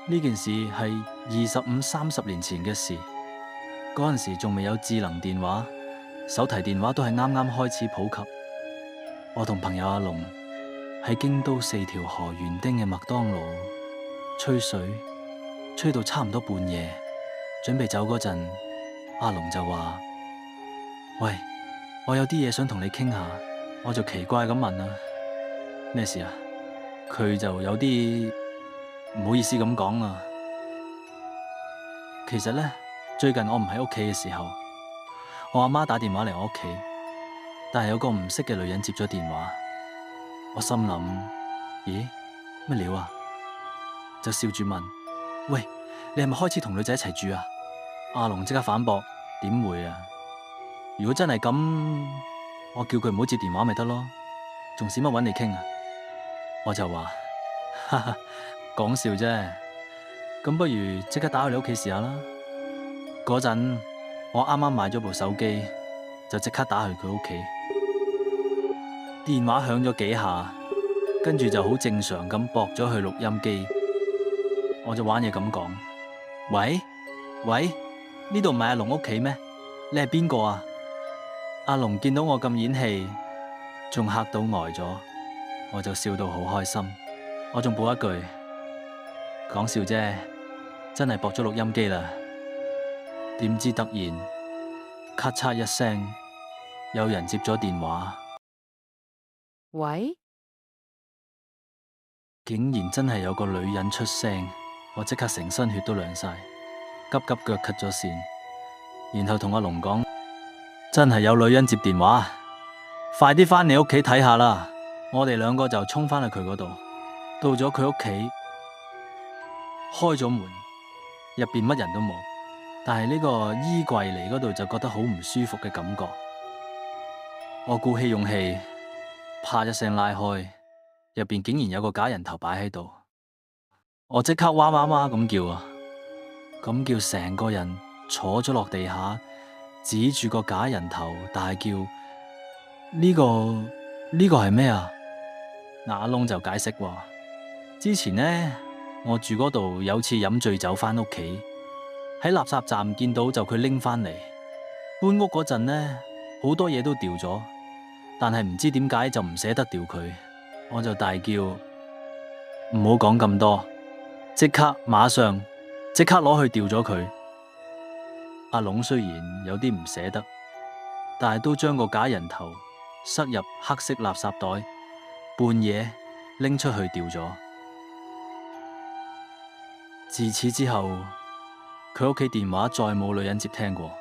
呢件事係25、30年前嘅事，嗰陣時仲未有智能電話，手提電話都係啱啱開始普及。我同朋友阿龍喺京都4條河園丁嘅麥當勞吹水，吹到差唔多半夜，準備走嗰陣，阿龍就話：喂，我有啲嘢想同你傾下。我就奇怪咁問啊，咩事啊？佢就有啲唔好意思咁講啊。其實呢，最近我唔喺屋企嘅時候，我阿媽打電話嚟我屋企，但係有個唔識嘅女人接咗電話。我心諗，咦，乜料啊？就笑住問：喂，你係咪開始同女仔一齊住啊？阿龍即刻反駁：點會啊？如果真係咁，我叫佢唔好接電話咪得咯，仲使乜搵你傾啊？我就話：哈哈，講笑啫。咁不如即刻打去你屋企試下啦。嗰陣我啱啱買咗部手機，就即刻打去佢屋企。電話響咗幾下，跟住就好正常咁駁咗去錄音機。我就玩嘢咁講：喂喂，呢度唔係阿龍屋企咩？你係邊個啊？阿龍見到我咁演戲，仲嚇到呆咗，我就笑到好開心。我仲補一句：講笑啫，真係駁咗錄音機啦。點知突然咔嚓一聲，有人接咗電話。喂，竟然真係有個女人出聲，我即刻成身血都涼晒，急急腳 cut 咗線，然後同阿龍講：真係有女人接電話，快啲返你屋企睇下啦！我哋兩個就衝返去佢嗰度，到咗佢屋企，開咗門，入邊乜人都冇，但係呢個衣櫃嚟嗰度就覺得好唔舒服嘅感覺。我鼓起勇氣，啪一聲拉開，入邊竟然有個假人頭擺喺度，我即刻哇哇哇咁叫啊！咁叫成個人坐咗落地下，指住個假人頭大叫：呢個係咩啊？阿窿就解釋話：之前呢，我住嗰度有次飲醉酒返屋企，喺垃圾站見到就佢拎返嚟，搬屋嗰陣呢，好多嘢都掉咗，但係唔知點解就唔捨得掉佢，我就大叫：唔好講咁多，馬上即刻攞去掉咗佢。阿龍雖然有啲唔捨得，但係都將個假人頭塞入黑色垃圾袋，半夜拎出去掉咗。自此之後，佢屋企電話再冇女人接聽過。